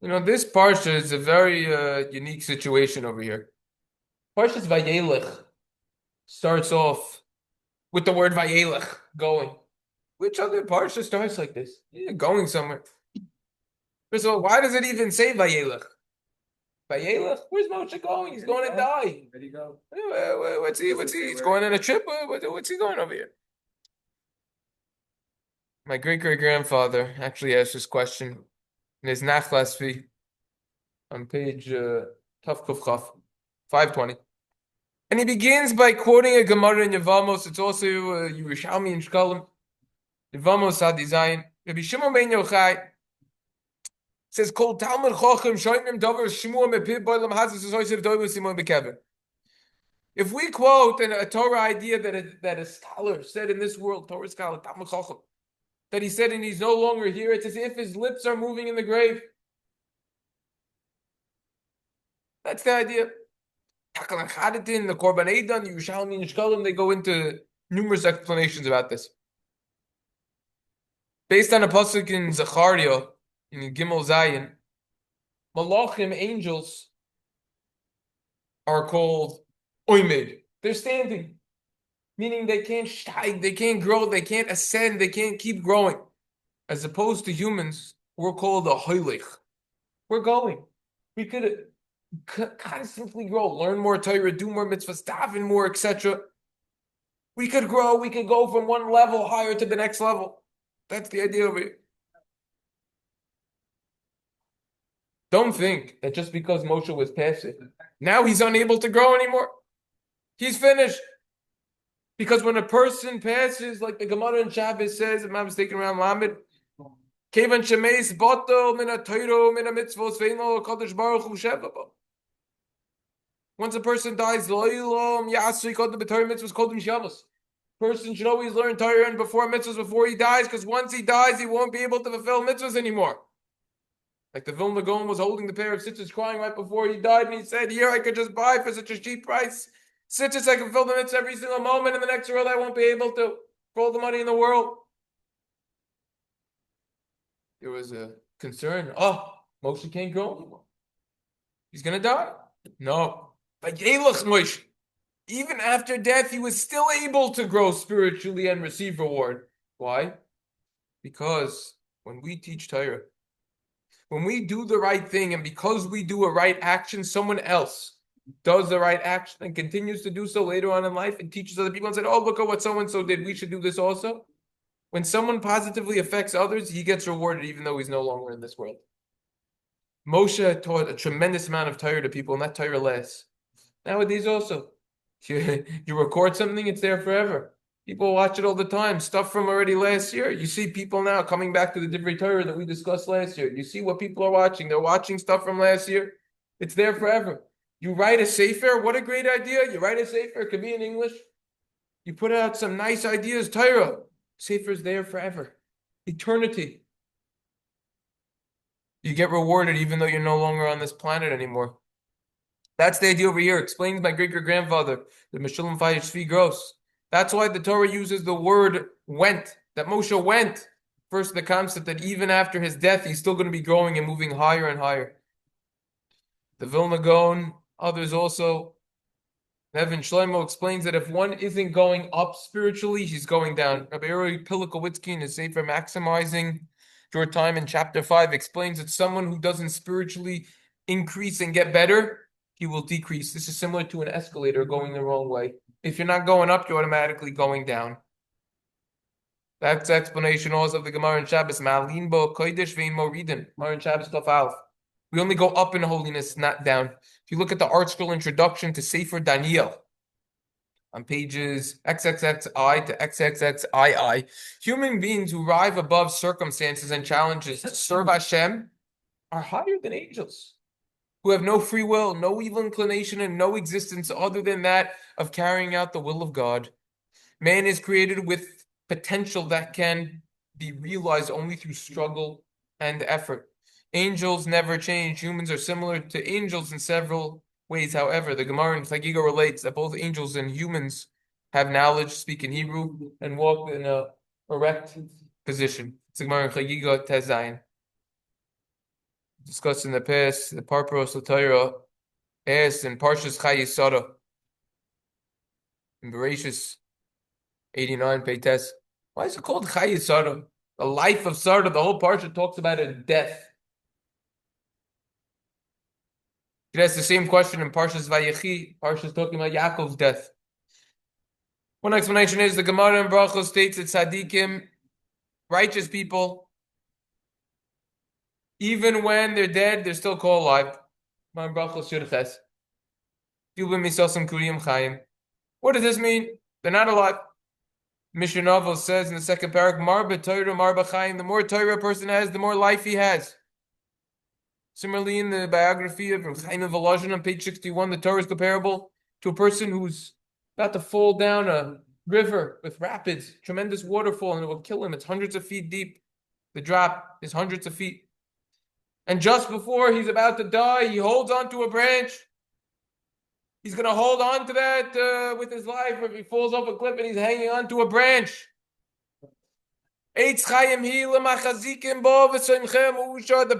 This parsha is a very unique situation over here. Parshas Vayeilech starts off with the word Vayeilech, going. Which other parsha starts like this? Yeah, going somewhere. First of all, why does it even say Vayeilech? Vayeilech? Where's Moshe going? He's going to die. Where'd he go? What's he? He's going on a trip? What's he going over here? My great-great-grandfather actually asked this question in his Nachlasvi on page Taf Kuf Chaf, 520. And he begins by quoting a Gemara in Yevamos. It's also Yerushalmi in Shkalim. Yevamos Adi Zayin. Rabbi Shimon ben Yochai says, "Kol Talmud Chochem Shoynim Dover Shmuel Mepid Boilam Hazes Zoysev Dover Simon Bekever." If we quote a Torah idea that a scholar said in this world, Torah scholar Talmud Chochem, that he said and he's no longer here, it's as if his lips are moving in the grave. That's the idea. The Korban Eidan, the Yerushalmi and Shkalim, they go into numerous explanations about this. Based on a pasuk in Zechariah, in Gimel Zayin, Malachim, angels, are called Oimed. They're standing, meaning they can't steig, they can't grow, they can't ascend, they can't keep growing. As opposed to humans, we're called a Hoylech. We're going. We could constantly grow, learn more Torah, do more mitzvahs, daven more, etc. We could grow, we could go from one level higher to the next level. That's the idea of it. Don't think that just because Moshe was passive, now he's unable to grow anymore. He's finished. Because when a person passes, like the Gemara in Shabbos says, if I'm not mistaken, around Lamed, Kevan Shemeis Botel Mina Torah Mina Mitzvos Veino Kodesh Baruch Hu Shevabo. Once a person dies, Loilom Yasri Kodem B'Torah Mitzvos Kodem Shabbos. Person should always learn Torah and before mitzvahs before he dies, because once he dies, he won't be able to fulfill mitzvahs anymore. Like the Vilna Gaon was holding the pair of stitches crying right before he died, and he said, "Here I could just buy for such a cheap price. Stitches I can fill the mitzvah every single moment. In the next world, I won't be able to for all the money in the world." There was a concern. Oh, Moshe can't grow anymore. He's gonna die. No, but Vayeilech Moshe. Even after death, he was still able to grow spiritually and receive reward. Why? Because when we teach Torah, when we do the right thing, and because we do a right action, someone else does the right action and continues to do so later on in life and teaches other people and said, "Oh, look at what so-and-so did. We should do this also." When someone positively affects others, he gets rewarded even though he's no longer in this world. Moshe taught a tremendous amount of Torah to people, and that Torah lasts. Nowadays also. You record something, it's there forever. People watch it all the time. Stuff from already last year. You see people now coming back to the Divrei Torah that we discussed last year. You see what people are watching. They're watching stuff from last year. It's there forever. You write a sefer. What a great idea. You write a sefer. It could be in English. You put out some nice ideas. Torah. Sefer's there forever. Eternity. You get rewarded even though you're no longer on this planet anymore. That's the idea over here. Explains my great-great-grandfather, the Meshulam Fayesh Tzvi Gross. That's why the Torah uses the word went, that Moshe went. First, the concept that even after his death, he's still going to be growing and moving higher and higher. The Vilna Gaon, others also. Nevin Shlomo explains that if one isn't going up spiritually, he's going down. Rabbi Uri Pilikowitzki in his Sefer Maximizing Your Time in Chapter 5 explains that someone who doesn't spiritually increase and get better, he will decrease. This is similar to an escalator going the wrong way. If you're not going up, you're automatically going down. That's the explanation also of the Gemara in Shabbos. Ma'alin bo kodesh ve'in moridin. Gemara in Shabbos Tov Aleph. We only go up in holiness, not down. If you look at the art scroll introduction to Sefer Daniel, on pages XXXI to XXXII, human beings who rise above circumstances and challenges to serve Hashem are higher than angels, who have no free will, no evil inclination, and no existence other than that of carrying out the will of God. Man is created with potential that can be realized only through struggle and effort. Angels never change. Humans are similar to angels in several ways. However, the Gemara in Chagiga relates that both angels and humans have knowledge, speak in Hebrew, and walk in a erect position. It's the Gemara in Chagiga Tezayin. discussed in the past, the Parpros Torah asked in Parshas Vayeilech in Bereshis 89 Peites, why is it called Vayeilech? The life of Sarah, the whole parsha talks about a death. It asks the same question in Parshas Vayechi. Parshas talking about Yaakov's death. One explanation is the Gemara in Brachos states that tzaddikim, righteous people, even when they're dead, they're still called alive. What does this mean? They're not alive. Mishnah says in the second parak, Marba Torah, Marba Chaim. The more Torah a person has, the more life he has. Similarly, in the biography of Chaim of Volozhin on page 61, the Torah is comparable to a person who's about to fall down a river with rapids, tremendous waterfall, and it will kill him. It's hundreds of feet deep. The drop is hundreds of feet. And just before he's about to die, he holds onto a branch. He's going to hold on to that with his life. If he falls off a cliff and he's hanging onto a branch. The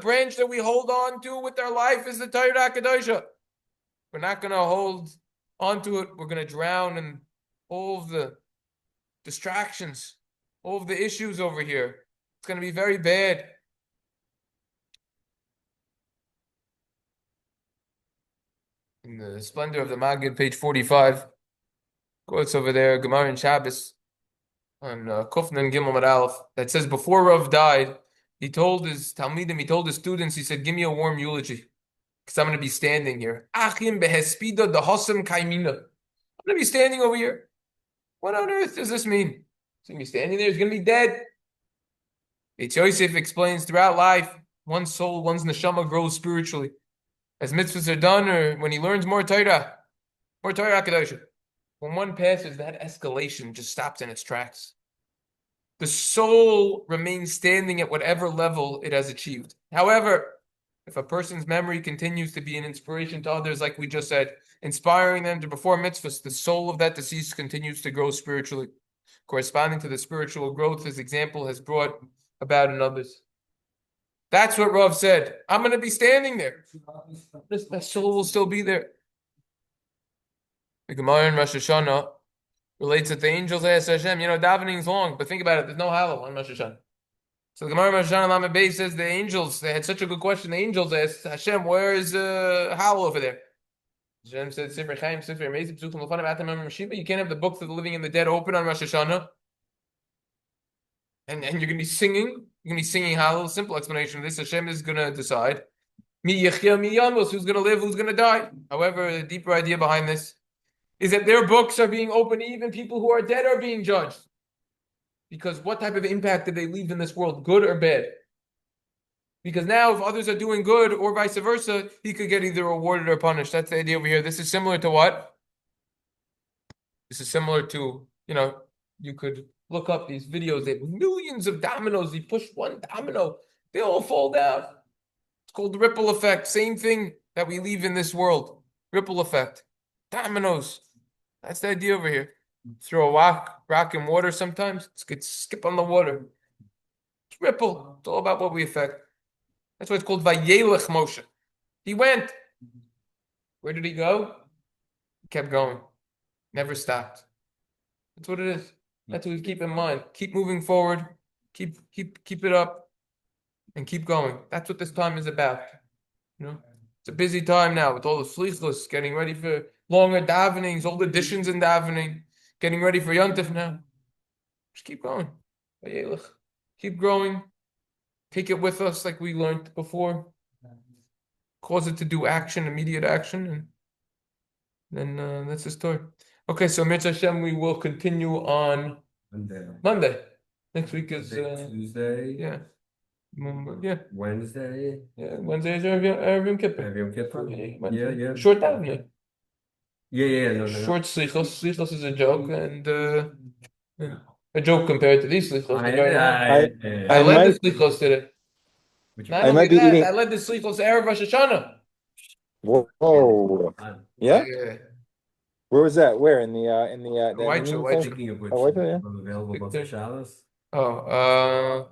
branch that we hold on to with our life is the Torah HaKadoshah. We're not going to hold onto it. We're going to drown in all of the distractions, all of the issues over here. It's going to be very bad. In the splendor of the Maggid, page 45, quotes over there, Gemara in Shabbos, on Kufnan Gimel Mad Aleph, that says before Rav died, he told his Talmidim, he told his students, he said, give me a warm eulogy, because I'm going to be standing here. Achim behespida dehosam kaimina. I'm going to be standing over here. What on earth does this mean? He's going to be standing there, he's going to be dead. Eitz Yosef explains throughout life, one's soul, one's neshama grows spiritually. As mitzvahs are done, or when he learns more Torah HaKadoshah. When one passes, that escalation just stops in its tracks. The soul remains standing at whatever level it has achieved. However, if a person's memory continues to be an inspiration to others, like we just said, inspiring them to perform mitzvahs, the soul of that deceased continues to grow spiritually, corresponding to the spiritual growth his example has brought about in others. That's what Rav said. I'm going to be standing there. My soul will still be there. The Gemara in Rosh Hashanah relates that the angels asked Hashem, davening is long, but think about it, there's no halal on Rosh Hashanah. So the Gemara in Rosh Hashanah Lamed Beis says the angels, they had such a good question, the angels asked Hashem, where is halal over there? Hashem said, Sifrei Chaim, Sifrei Meisim, Psukim Lefanim, Atam Mashiach, you can't have the books of the living and the dead open on Rosh Hashanah. And you're going to be singing. You're going to be singing halal. Simple explanation of this. Hashem is going to decide. Mi yechia, mi yamos. Who's going to live, who's going to die. However, the deeper idea behind this is that their books are being opened. Even people who are dead are being judged. Because what type of impact did they leave in this world? Good or bad? Because now if others are doing good or vice versa, he could get either rewarded or punished. That's the idea over here. This is similar to what? This is similar to, you could look up these videos. They have millions of dominoes. You push one domino, they all fall down. It's called the ripple effect. Same thing that we leave in this world. Ripple effect. Dominoes. That's the idea over here. Throw a rock in water sometimes. It's skip on the water. It's ripple. It's all about what we affect. That's why it's called Vayeilech Moshe. He went. Where did he go? He kept going. Never stopped. That's what it is. That's what we keep in mind. Keep moving forward. Keep it up, and keep going. That's what this time is about. It's a busy time now with all the slichos, getting ready for longer davenings, all the additions in davening, getting ready for Yontif now. Just keep going. Keep growing. Take it with us, like we learned before. Cause it to do action, immediate action, and then that's the story. Okay, so Mitzvah Hashem, we will continue on Monday. Next week is Tuesday. Yeah. Wednesday. Yeah, Wednesday is Erev Yom Kippur. Erev Yom Kippur. Yeah. Short davening. Yeah. No. Short slichos. Slichos is a joke, and a joke compared to these slichos. I led the slichos today. I led the slichos Erev Rosh Hashanah. Whoa. Yeah. Where was that? Where in the White show. Speaking of which, yeah. available both Shabbos. Oh,